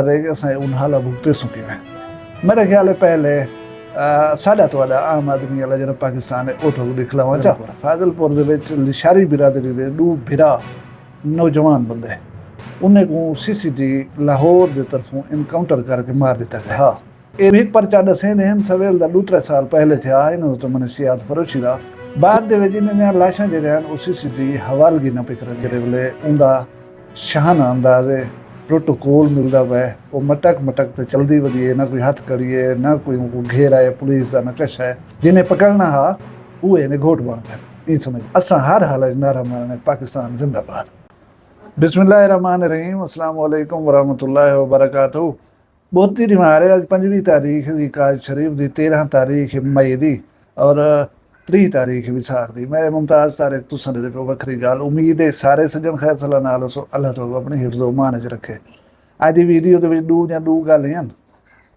रहेगा असां उन हाल भुगते सुके में मेरे ख्याल है पहले साडा ਤੁਹਾਡਾ ਆਮ ਆਦਮੀ ਵਾਲਾ ਜਿਹੜਾ ਪਾਕਿਸਤਾਨ ਹੈ ਉਥੋਂ ਦਿਖਲਾਵਾਂ ਚਾ ਫਾਜ਼ਿਲਪੁਰ ਦੇ ਵਿੱਚ ਲਿਸ਼ਾਰੀ ਬਿਰਾਦਰੀ ਦੇ ਦੋ ਭਰਾ ਨੌਜਵਾਨ ਬੰਦੇ ਉਹਨੇ को सीसीटी लाहौर ਦੀ ਤਰਫੋਂ ਇਨਕਾਊਂਟਰ ਕਰਕੇ ਮਾਰ ਦਿੱਤਾ ਗਿਆ ਹਾਂ ਇਹ ਵੀ ਪਰਚਾ ਦੱਸੇ ਨੇ ਹਨ ਸਵੇਲ ਦਾ 2-3 ਸਾਲ ਪਹਿਲੇ ਥਿਆ ਇਹਨਾਂ ਤੋਂ ਮਨਸ਼ੀਆਤ ਫਰੋਸ਼ੀ ਦਾ ਬਾਅਦ ਦੇ ਵਿੱਚ ਇਹਨਾਂ ਦੀਆਂ ਲਾਸ਼ਾਂ ਜਿਹੜੇ ਹਨ ਉਹ ਸੀਸੀਟੀ ਹਵਾਲਗੀ ਨਾ ਪਿਕਰਨ ਜਿਹੜੇ ਵੇਲੇ ਉਹਦਾ ਸ਼ਾਹਾਨਾ ਅੰਦਾਜ਼ ਹੈ प्रोटोकॉल मिलता वै वो मटक मटक तो चलती वधिए ना कोई हथ करिए ना कोई घेरा है पुलिस का नकश है जिन्हें पकड़ना हा वो इन्हें घोट बन गया ये समझ असा हर हाल नारा मारने पाकिस्तान जिंदाबाद बिस्मिल्लाहिर्रहमानिर्रहीम अस्सलाम वालेकुम वरहमतुल्लाहि वबरकातुहू बहुत ही रिमार है अज 5वीं तारीख दी काज शरीफ दी 13 तारीख मई दी और 30 तारीख विसाख दी मैं मुमताज़ तारिक तुसां दे पे वखरी गाल उम्मीद है सारे सज्जन खैर सलाह नाल सो अल्लाह तो अपनी हिफ्ज़ व मान च रखे अज दी वीडियो दे विच दो गल हैं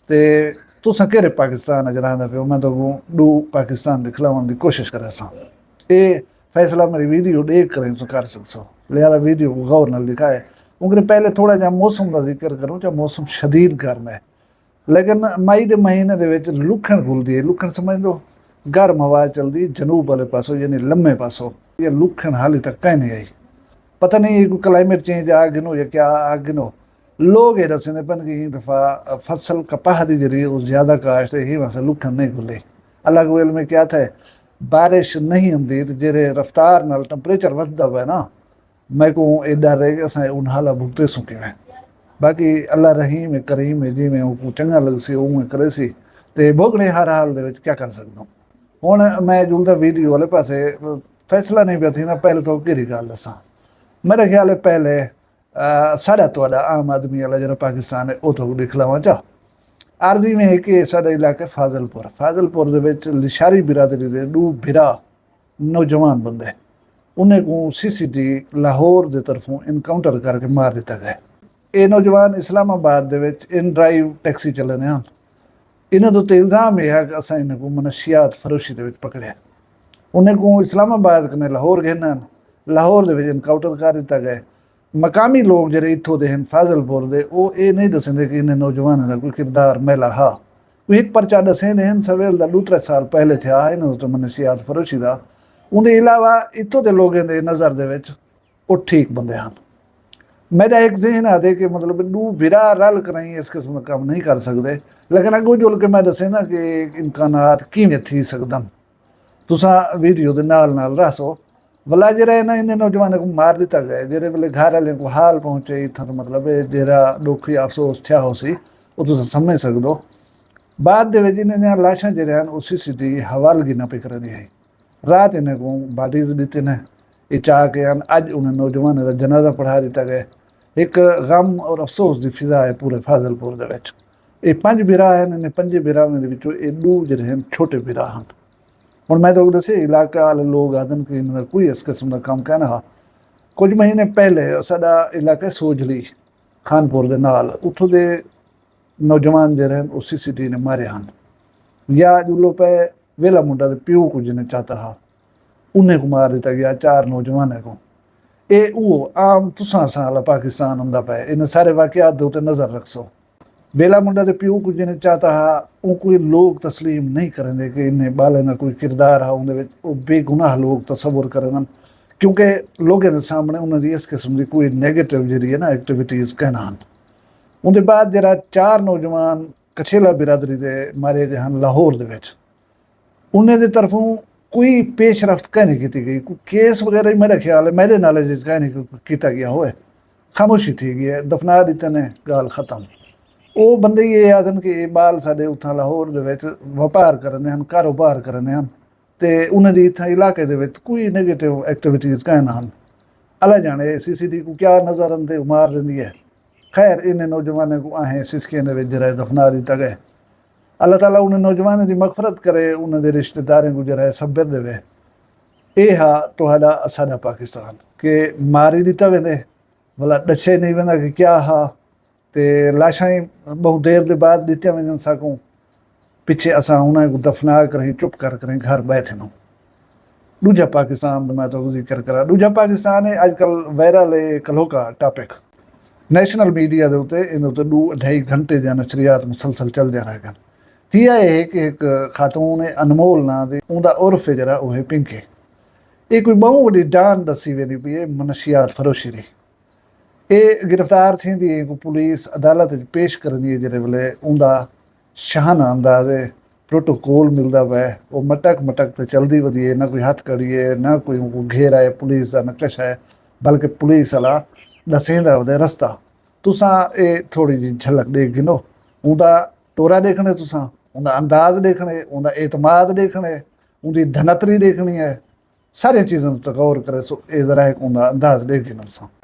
ते तुसां केरे पाकिस्तान च रहंदा पियो मैं तो दो पाकिस्तान दिखलावन दी कोशिश करा सा ये फैसला मेरी वीडियो देख कर कर सकसो लिहाजा वीडियो को गौर नाल दिखाए उनके पहले थोड़ा जा मौसम का जिक्र करूँ चाहे मौसम शदीद गर्म है लेकिन मई के महीने दे विच लुखण खुलदी है लुखण समझ लो गर्म हवा चलती जनूब वाले पासों यानी लम्बे पासों ये लुखण हाली तक कहीं नहीं आई पता नहीं कोई क्लाइमेट चेंज आ गिनो या क्या आ गिनो लोग ये दसने पन कि दफ़ा फसल कपाह दी जरी वो ज़्यादा काश्त ही वहाँ से लुखण नहीं खुले अलग वेल में क्या था बारिश नहीं होंगी तो जेरे रफ्तार नाल टैंपरेचर वधदा हुआ ना मैं को एडा रहे कि असां उन हाल भुगते सुके में बाकी अल्लाह रहीम है करीम है जिमें वो चंगा लग सी उमें करे सी ते भोगने हर हाल दे विच क्या कर सकदा ਹੁਣ ਮੈਂ ਜੁਲਦਾ ਵੀਡੀਓ ਵਾਲੇ ਪਾਸੇ ਫੈਸਲਾ ਨਹੀਂ ਪਿਆ ਥੀ ਨਾ ਪਹਿਲੇ ਤੋਂ ਕਿਹੜੀ ਗੱਲ ਦੱਸਾਂ ਮੇਰੇ ਖਿਆਲ ਹੈ ਪਹਿਲੇ ਸਾਡਾ ਤੁਹਾਡਾ ਆਮ ਆਦਮੀ ਵਾਲਾ ਜਿਹੜਾ ਪਾਕਿਸਤਾਨ ਹੈ ਉਹ ਤੋਂ ਦਿਖਲਾਵਾਂ ਚਾ ਆਰਜ਼ੀ में है कि ਸਾਡਾ ਇਲਾਕਾ ਫਾਜ਼ਿਲਪੁਰ ਦੇ ਵਿੱਚ ਲਿਸ਼ਾਰੀ ਬਿਰਾਦਰੀ ਦੇ ਦੋ ਭਰਾ ਨੌਜਵਾਨ ਬੰਦੇ ਉਹਨੇ को सीसीटी ਲਾਹੌਰ ਦੇ ਤਰਫੋਂ ਇਨਕਾਊਂਟਰ ਕਰਕੇ ਮਾਰ ਦਿੱਤਾ ਗਿਆ ਇਹ ਨੌਜਵਾਨ ਇਸਲਾਮਾਬਾਦ ਦੇ ਵਿੱਚ ਇਨ ਡਰਾਈਵ ਟੈਕਸੀ ਚੱਲਦੇ ਹਨ इन्हों तो इल्ज़ाम यह है कि असां इन को मनशियात फरोशी दे विच पकड़िया उन्हें को इस्लामाबाद कने लाहौर गए लाहौर दे विच इनकाउंटर कर दिता गया मकामी लोग जेह्ड़े इत्थों दे हैं फाजिलपुर दे वो ये नहीं दसदे कि इन्हें नौजवानों का कोई किरदार मैला हा कोई एक परचा दसे दे हैं सवेल का 2-3 साल पहले थे इन्हों तो मनशियात फरोशी का उनके अलावा इत्थों के लोगों के नज़र दे विच वो ठीक बंदे हैं मेरा एक जहन आते कि मतलब दो बिरा रल कर इस किस्म का काम नहीं कर सकते लेकिन अगो जुल के मैं दसे ना कि इम्कानात किवें थी सकदन तुसां वीडियो दे नाल नाल रहो भला जरा इन्हें इन नौजवानों को मार दिता गया जेरे वेले घर वाले को हाल पहुँचे इतना तो मतलब जरा दुख या अफसोस थया हो सी वो तुम समझ सकते बाद दे विच इन्हां लाशां जेहड़े हैं वो सीसीटी हवालगी ना पे करनी है रात इन्हें को बाडीज दिते ने ये चाह के अज उन्हें नौजवानों का जनाजा पढ़ा दिता गया एक गम और अफसोस की फिजा है पूरे फाजिलपुर दे विच ये 5 बिरा हैं इन्हें 5 बिरावां दे विचों ये 2 जिहड़े हैं छोटे बिरा हैं हुण मैं तो दसे इलाका वाले लोग आदन कि इन्हां दा कोई इस किस्म का काम कहना हा कुछ महीने पहले साडा इलाका सोजली खानपुर दे नाल उत्थों दे नौजवान जिहड़े हैं वो सीसीटी ने मारे हैं या जुलो पे वेला मुंडा दे प्यो को जिन्हें चाहता हा उन्हें को मार दिता गया 4 नौजवानों को ये वो आम तुसां साल पाकिस्तान होंदा पे इन सारे वाकयात दे उत्ते नज़र रखसो बेला मुंडा दे प्यो को जिन्हें चाहता हा वो कोई लोग तस्लीम नहीं करेंगे कि इन्हें बाले ना कोई किरदार हा उनदे विच वो बेगुनाह लोग तस्वुर करें क्योंकि लोगों के सामने उन्होंने इस किस्म की कोई नैगेटिव जी है ना एक्टिविटीज़ कहना हैं उनके बाद जरा 4 नौजवान कछेला बिरादरी दे मारे गए हैं लाहौर दे विच उन्हें दे तरफों कोई पेशरफ्त कहीं नहीं की गई कोई केस वगैरह मेरा ख्याल है मेरे नॉलेज कहीं नहीं किया गया हो खामोशी थी गई है दफना दिते ने गाल खत्म वो बंदे ये आदन कि बाल साडे उत्थां लाहौर दे विच व्यापार करने हैं कारोबार करने हैं तो उन्हें दी इत्थां इलाके दे विच कोई नैगेटिव एक्टिविटीज़ कहीं ना अल्लाह जाने सीसीटी को क्या नज़र अंदे मार देंदी है खैर इन नौजवानों को आहें सिसके दे विच जरा दफना दिता गया अल्लाह ताला उन्हें नौजवानों की मगफरत करे उन्होंने रिश्तेदारों को जरा सब्र देवे ये हा तुहाडा साडा पाकिस्तान के मारी दिता वेंदे भला दसे नहीं वेंदा कि क्या हा ते लाशां बहुत देर के बाद दित्तियां वञनि सकूं पिछे असां उन्हें को दफना करें चुप कर घर बैठे नो दूजा पाकिस्तान मैं तो जिक्र करा दूजा पाकिस्तान है अजकल वायरल है कलो का टॉपिक ਨੈਸ਼ਨਲ ਮੀਡੀਆ ਦੇ ਉੱਤੇ ਇਹਦੇ ਉੱਤੇ 2-2.5 ਘੰਟੇ ਦੀਆਂ ਨਸ਼ਰੀਆਤ ਮੁਸਲਸਲ ਚੱਲਦਿਆਂ ਰਹਿ ਗਏ। ਤੀਆ ਇਹ ਕਿ ਇੱਕ ਖਾਤੂਨ ਹੈ ਅਨਮੋਲ ਨਾਂ ਦੀ, ਉਹਦਾ ਉਰਫ ਹੈ ਜਿਹੜਾ ਉਹ ਹੈ ਪਿੰਕੇ। ਇਹ ਕੋਈ ਬਹੁਤ ਵੱਡੀ ਡਾਨ ਦੱਸੀ वेंदी पई है मनशियात फरोशी दी। ਇਹ गिरफ्तार थींदी है को पुलिस अदालत पेश करनी है जिहड़े वेले उनदा शाहाना अंदाज़ है प्रोटोकॉल मिलता वै वो मटक मटक तो चलती वधी है, ना कोई हथ कड़ी है ना कोई घेरा है पुलिस का नकश है, बल्कि पुलिस वाला दसेंदा ओहदा रस्ता। तुसां ये थोड़ी जी झलक देख गिनो, उनका टोरा देखने, तुसां उनका अंदाज़ देखने, उनका एतमाद देखने, उनकी धनतरी देखनी है, सारी चीज़ों को गौर करे। सो ये जरा एक उनका अंदाज़ देख गिनो तुसां।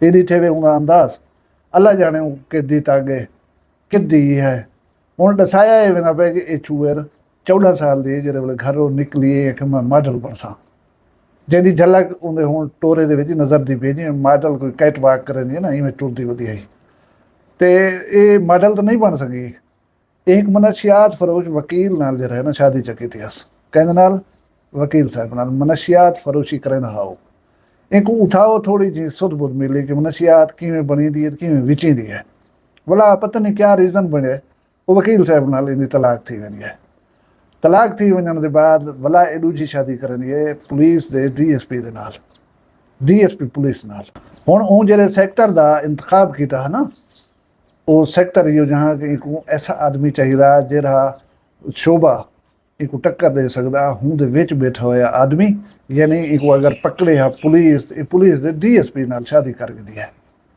एडी ठेवे उनका अंदाज़ अल्लाह जाने कि तागे कि है। हुण दसाया ये वेंदा पिया कि ये चूअर 14 साल दी जिहड़े वेले घरों निकली है कि मैं मॉडल बनसा, जिहदी झलक उहदे हुण टोरे दे विच नज़र दी पई, जिवें मॉडल कोई कैट वॉक करदी है ना, इवें टुरदी वधी आई। ते ये मॉडल तो नहीं बन सकी। एक मनशियात फरोश वकील नाल जिहड़ा है ना शादी च कीती अस, कहंदे नाल वकील साहब नाल मनशियात फरोशी करैंदा हाओ। एक उठाओ थोड़ी जी सुध बुध मिली कि मनशियात किवें बनी दी है किवें विची दी है। भला पता नहीं क्या रीज़न बने, वो वकील साहब नाल इहदी तलाक थी वेंदी है। तलाक थी वञण दे बाद भला ये दूजी शादी करनी है पुलिस दे DSP दे नाल, DSP पुलिस नाल। हुण उह जिहड़े सैक्टर दा इंतखाब कीता है ना, वो सैक्टर इहो जहाँ कि एक ऐसा आदमी चाहिदा जिहड़ा शोभा एक टक्कर दे सकदा हूँ दे विच बैठा होया आदमी, यानी एक अगर पकड़े हा पुलिस दे DSP नाल शादी कर दी है।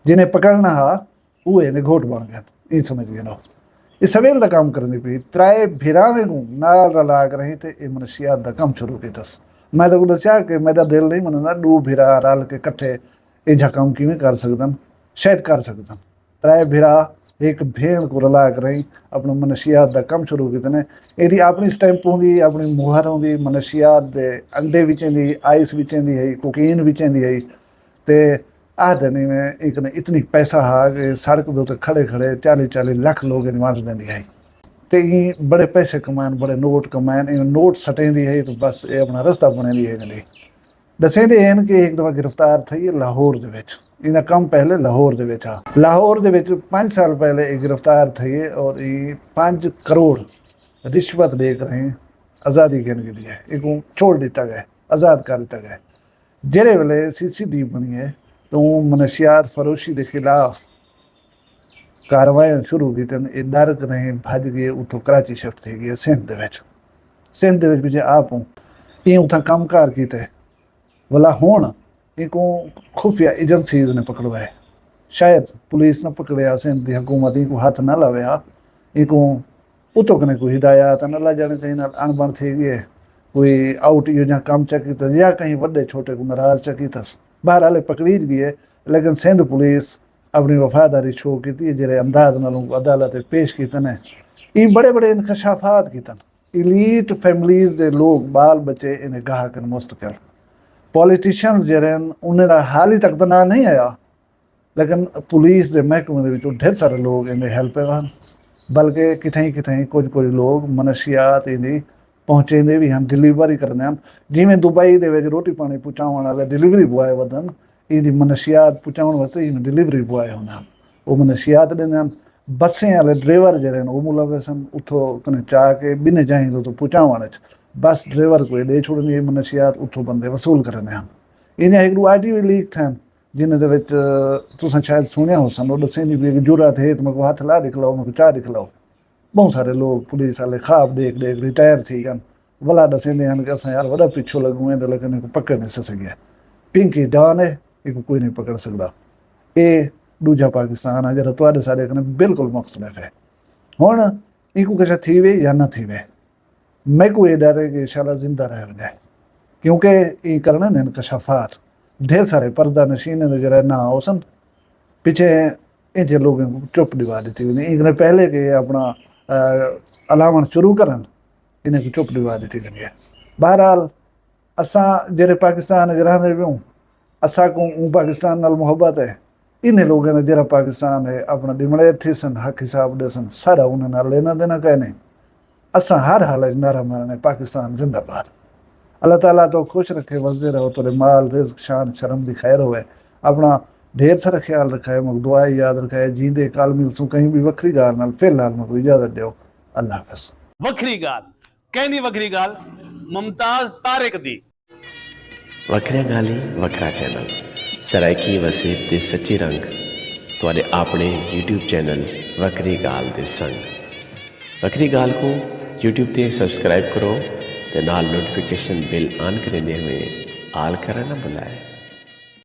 जिन्हें पकड़ना हा वो इहदे घोट बन गया, ये समझ गए नो। ये सवेल का काम करनी पई, त्राए भिरावें को नाल रला के रही ते ये मनशियात का काम शुरू कीतस। मैं तो दस्या कि मेरा दिल नहीं मनदा दो भिरा रल के कट्ठे इहा काम किवें कर सकदन, शायद कर सकदन। त्राए भिरा एक भेड़ को रला के रही अपने मनशियात का काम शुरू कीते ने। यदि अपनी स्टैंप होंदी, अपनी मुहर होंदी, मनशियात दे अंडे विचेंदी, आइस विचेंदी है, कोकीन विचेंदी है। ते आखदे नहीं में एक ने इतनी पैसा हा कि सड़क दे उत्ते खड़े खड़े 40-40 लाख लोग वंड देंदी है। ते बड़े पैसे कमाएन, बड़े नोट कमाएन, नोट सटेंदी है तो बस ये अपना रस्ता बनेंदी है। गली दसेंदे हैं कि एक दफ़ा गिरफ्तार थी लाहौर दे विच, इन्हें कम पहले लाहौर दे विच आ। लाहौर दे विच 5 साल पहले एक गिरफ्तार थी और ये 5 करोड़ रिश्वत लेकर रहे आज़ादी गिन दी है। एक छोड़ दिता गया, आज़ाद कर दिता गया। जेरे वेले CCD बनी है तो मनशियात फरोशी के खिलाफ कार्रवाई शुरू की। ये डर के रहे भज गए, उतों कराची शिफ्ट थी गई सिंध दे विच। सिंध दे विच आप हूँ ये उतना कम कार किते। भला हुण इनको खुफिया एजेंसीज ने पकड़वाए, शायद पुलिस ने पकड़िया, सिंध की हुकूमत को हाथ न लाया, इनको उतो कने कोई हिदायत न ला जाने कहीं ना अणबण थी गई, कोई आउट यो जहाँ काम चकी था या कहीं वड्डे छोटे को नाराज चकी थस। बहरहाल पकड़ी गई है, लेकिन सिंध पुलिस अपनी वफादारी शो की थी। जेरे अंदाज नाल अदालत पेश किए ने, ये बड़े बड़े इंकशाफात कितन। इलीट फैमिलीज के लोग बाल बच्चे इन्हें गाहक मुस्तकिल पॉलिटिशियंस जरे उन्हें हाल तक तो ना नहीं आया, लेकिन पुलिस के महकमे के ढेर सारे लोग इन्हें हेल्प हैं। बल्कि कितें कुछ लोग मनशियात इन्हें पहुँचेंदे भी हैं, डिलीवरी करते हैं। जिमें दुबई के रोटी पानी पहुँचाने वाले डिलीवरी बॉय वधन, इनकी मनशियात पहुँचाने वास्ते इनमें डिलीवरी बॉय होना, वो मनशियात देंगे। बसें वाले ड्राइवर जरे वो मुलविस हैं, उतों कने चाह के बिने जाएंगे तो पहुँचाने बस ड्राइवर को दे छोड़नी मनशियात, उतों बंदे वसूल करने हैं। इन्हें एक ऑडियो लीक थे जिन्हें तुसें शायद सुनिया हो सन। दसेंदी भी जरूरत है तो मेरे को हाथ ला दिखलाओ, मेरे को चाह दिखलाओ। बहुत सारे लोग पुलिस वाले ख्वाब देख देख रिटायर थी गन। भला दसेंदे हैं कि असां यार वड़ा पिछो लगू हैं, लेकिन इनको पकड़ नहीं सके। पिंकी डॉन है, इनको कोई नहीं पकड़ सकता। ये दूजा पाकिस्तान है जरा तुहाडे सारे कने बिल्कुल मुख्तलिफ है। हुण इनको किश थी वे या न थी वे, मैं को ये डर है कि इंशाल्लाह जिंदा रह जाए, क्योंकि ये करने ने इंकशाफात ढेर सारे पर्दा नशीन जरा ना हो सन। पीछे इंजे लोगों को चुप दिवा दी थी, इन्हें पहले के अपना अलावण शुरू करन, इन्हें को चुप दिवा दी थी गई है। बहरहाल असां जहिड़े पाकिस्तान च रहंदे पियूं, असांखूं पाकिस्तान नाल मुहबत है, इन्हें लोगों ने जरा पाकिस्तान है अपना दिमड़े थी सन हक हिसाब ॾिसन सारा उन्हें नाल लेना देना कहने। असां हर हाल च नारा मारने पाकिस्तान जिंदाबाद। अल्लाह ताला तो खुश रखे, वसदे रहो, तेरे माल रिज़्क शान शर्म भी खैर होवे, अपना ढेर सारा ख्याल रखे, मुझे दुआ याद रखे, जींदे काल मिलसूं कहीं भी वखरी गाल नाल। फिलहाल मुझे इजाजत दियो, अल्लाह हाफ़िज़। वखरी गाल कहनी वखरी गाल मुमताज तारिक दी। वखरिया गाली वखरा चैनल सराइकी वसीब दे सच्चे रंग तुहाडे अपने यूट्यूब चैनल वखरी गाल दे संग। वखरी गाल को यूट्यूब ते सब्सक्राइब करो ते नाल नोटिफिकेशन बिल ऑन करेंदे हुए आल करना ना भुलाए।